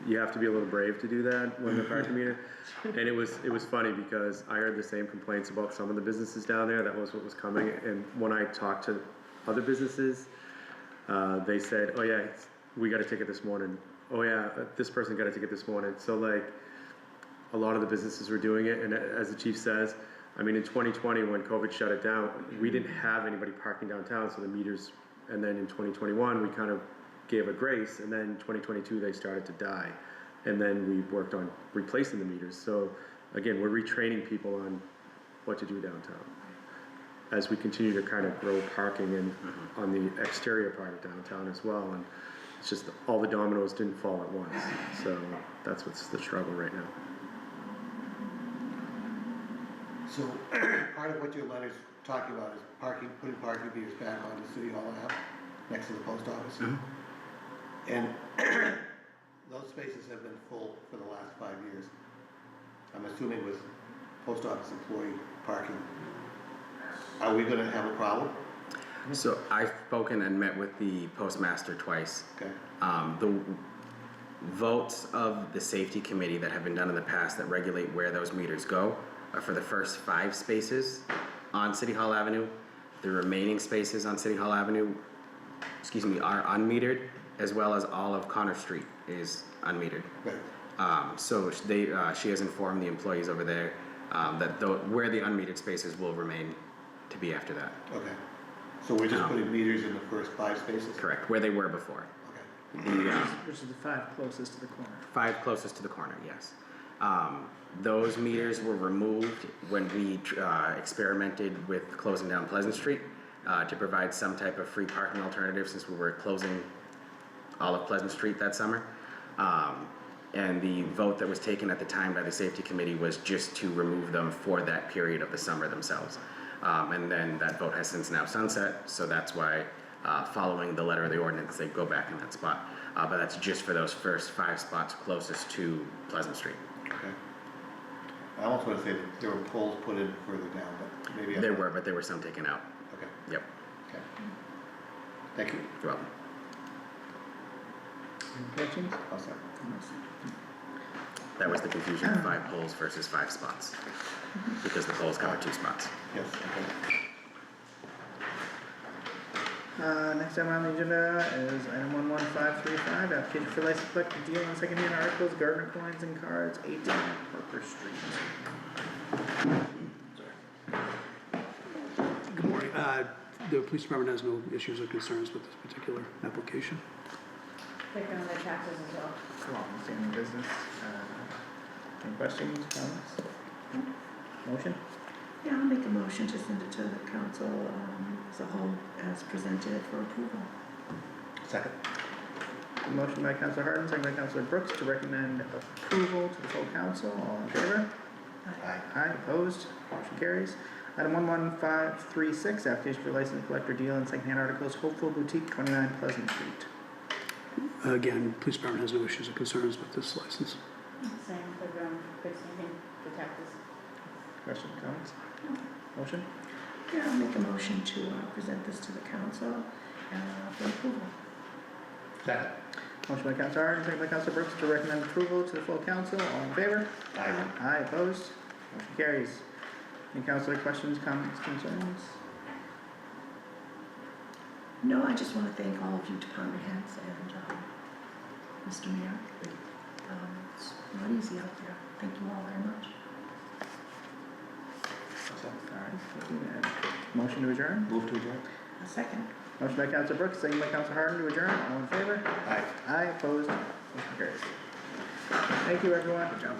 you have to be a little brave to do that when they're parking meter. And it was funny, because I heard the same complaints about some of the businesses down there. That was what was coming. And when I talked to other businesses, they said, oh yeah, we got a ticket this morning. Oh yeah, this person got a ticket this morning. So like, a lot of the businesses were doing it, and as the chief says, I mean, in 2020, when COVID shut it down, we didn't have anybody parking downtown, so the meters, and then in 2021, we kind of gave a grace, and then in 2022, they started to die. And then we worked on replacing the meters. So again, we're retraining people on what to do downtown as we continue to kind of grow parking in, on the exterior part of downtown as well. And it's just all the dominoes didn't fall at once. So that's what's the struggle right now. So part of what your letter's talking about is putting parking meters back on the City Hall app next to the post office. And those spaces have been full for the last 5 years. I'm assuming with post office employee parking. are we gonna have a problem? So I've spoken and met with the postmaster twice. Okay. The votes of the safety committee that have been done in the past that regulate where those meters go are for the first 5 spaces on City Hall Avenue. The remaining spaces on City Hall Avenue, are unmetered, as well as all of Connor Street is unmetered. Right. So she has informed the employees over there that where the unmetered spaces will remain to be after that. Okay. So we're just putting meters in the first 5 spaces? Correct, where they were before. Okay. The Which is the 5 closest to the corner. 5 closest to the corner, yes. Those meters were removed when we experimented with closing down Pleasant Street to provide some type of free parking alternative since we were closing all of Pleasant Street that summer. And the vote that was taken at the time by the safety committee was just to remove them for that period of the summer themselves. And then that vote has since now sunset, so that's why, following the letter of the ordinance, they go back in that spot. But that's just for those first 5 spots closest to Pleasant Street. Okay. I almost want to say that there were poles put in further down, but maybe I'm There not- were, but there were some taken out. Okay, Yep, okay. Thank you. you're welcome. Any questions? I'll second. That was the confusion of 5 poles versus 5 spots, because the poles cover 2 spots. Yes, okay. Next item on the agenda is item 11535, application for license collector deal on secondhand articles, Gardner coins and cards, 18 Parker Street. Good morning. The police department has no issues or concerns with this particular application. They're on their taxes as well. Long-standing business. Any questions, comments? Motion? Yeah, I'll make a motion to send it to the council as a whole as presented for approval. Second. A motion by Councilor Harden, second by Councilor Brooks to recommend approval to the full council. All in favor? Aye. Aye, opposed, motion carries. Item 11536, application for license collector deal in secondhand articles, Hopeful Boutique, 29 Pleasant Street. Again, police department has no issues or concerns with this license. Same, they're good standing, the taxes. Questions, comments? Motion? Yeah, I'll make a motion to present this to the council for approval. Second. Motion by Councilor Harden, second by Councilor Brooks to recommend approval to the full council. All in favor? Aye. Aye, opposed, motion carries. Any councilor questions, comments, concerns? No, I just want to thank all of you department heads and Mr. Mayor. It's not easy out there. Thank you all very much. Alright, motion to adjourn? Move to adjourn? A second. Motion by Councilor Brooks, second by Councilor Harden to adjourn. All in favor? Aye. Aye, opposed, motion carries. Thank you, everyone. Good job.